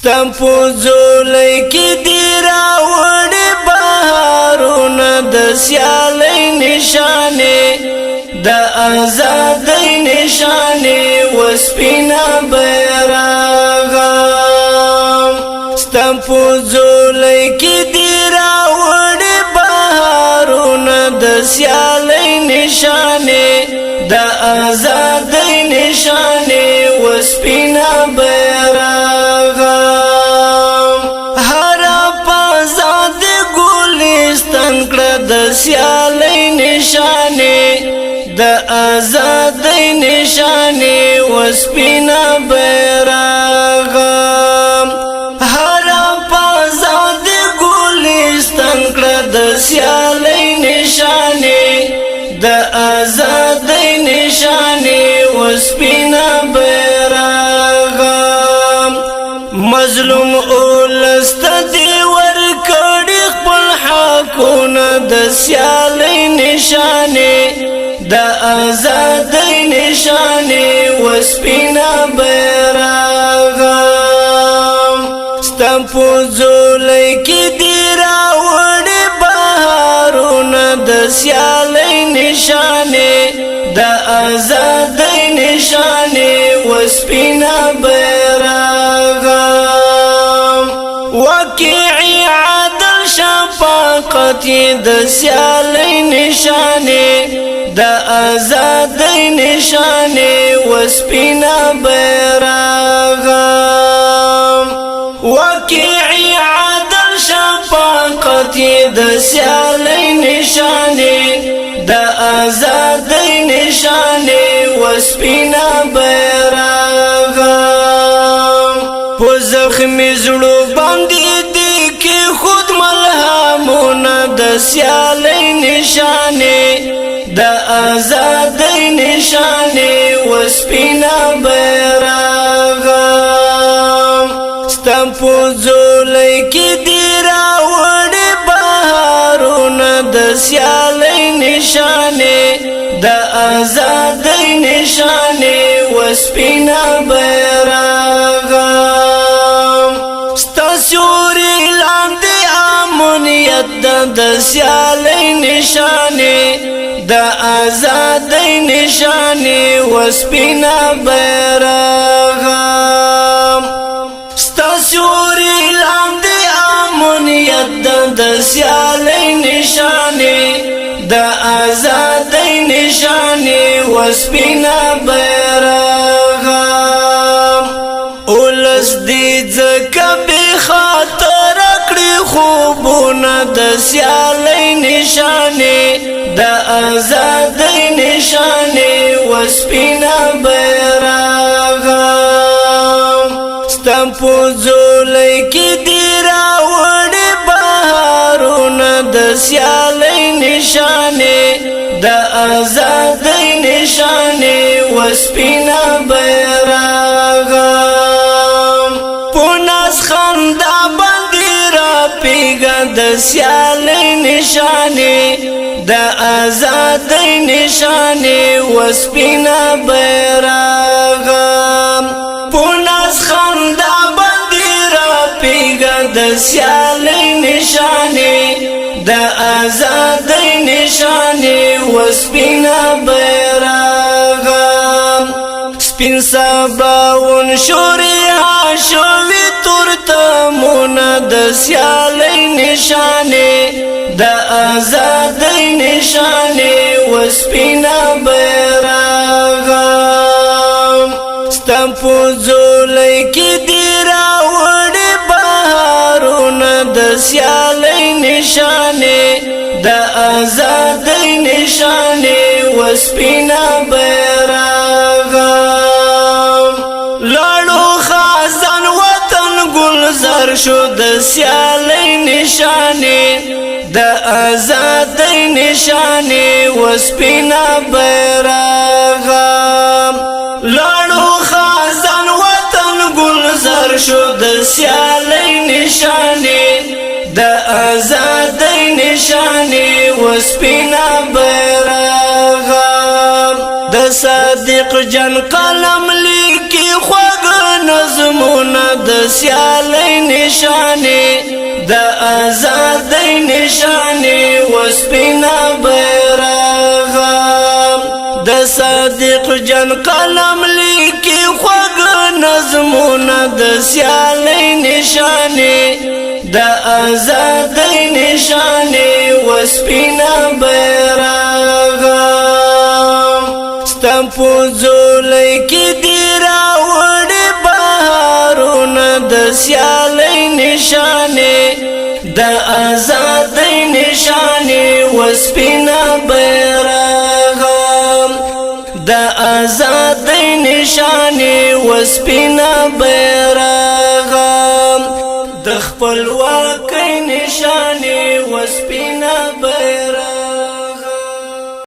ستمپو زولای کی دی راوڑی بہارون د سیالی نشانی دا آزادی نشانی وسپینا بیراغام ستمپو زولای کی دی راوڑی بہارون د سیالی نشانی دا آزادی نشانی وسپینا بیراغام د سیالی نشانی د آزادی نشانی وسپینا بیراغ هر پازاد ګلستان کړه د سیالی نشانی د آزادی نشانی وسپینا بیراغ مظلوم اولست دی ورکړي خپل حقونه د سیالی نشانی د آزادی نشانی وسپینا بیراغ ستمپو زولای کی دی راوړي بهارونه د سیالی نشانی د آزادی نشانی وسپینا بیراغ واقعي عدل شفاقتي د سیالی نشانی د آزادی نشانی وسپینا بیراغ واقعي عدل شفاقتي د سیالی نشانی د آزادی نشانی وسپینا بیراغ په زخمی زړو باندې دی کی خود ملهمونه د سیالی نشانی د آزادی نشانی وسپینا بیراغ ستمپو زولای کی دی راوړي بهارونه د سیالی نشانی د آزادی نشانی وسپینا بیراغ ستاسیوری لاندې امنیت د سیالی نشانی د آزادی نشانی وسپینا بیراغ ستاسیوری لاندې امنیت د سیالی نشانی د آزادی نشانی وسپینا بیراغ اولس دی ځکه بې خاطر کړي خوبونه د سیالی نشانی د آزادی نشانی وسپینا بیراغ ستمپو زولای کی دی راوړي بهارونه د سیالی نشانی د آزادی نشانی وسپینا بیراغ پوناس خندا باندې را پیګا د سیالی نشانی د آزادی نشانی وسپینا بیراغ پوناس خندا باندې را پیګا د سیالی نشانی د آزادی نشانی وسپینا بیراغ سپین سباون شوریها شوی تورتمونه د سیالی نشانی د آزادی نشانی وسپینا بیراغ ستمپو زولای کی دی راوړي بهارونه د سیالی نشانی د آزادی نشانی وسپینا بیراغ لاړو خازن وطن گلزار شو د سیالی نشانی د آزادی نشانی وسپینا بیراغ لاړو خازن وطن گلزار شو د سیالی نشانی د آزادی نشانی وسپینا بیراغ د صادق جان قلم لیکي خوږ نظمونه د سیالی نشانه د آزادۍ نشانه وسپینا بیرغ د صادق جان قلم لیکي خوږ نظمونه د سیالی نشانه د آزادۍ نشانه وسپینا بیرغ ستمپو زولۍ کې دی راوړې بهارونه د سیالی نشانه د آزادۍ نشانه وسپینا بیرغ د آزادۍ نشانه وسپینا بیرغ د خپلواکۍ نشانه وسپینا بیرغ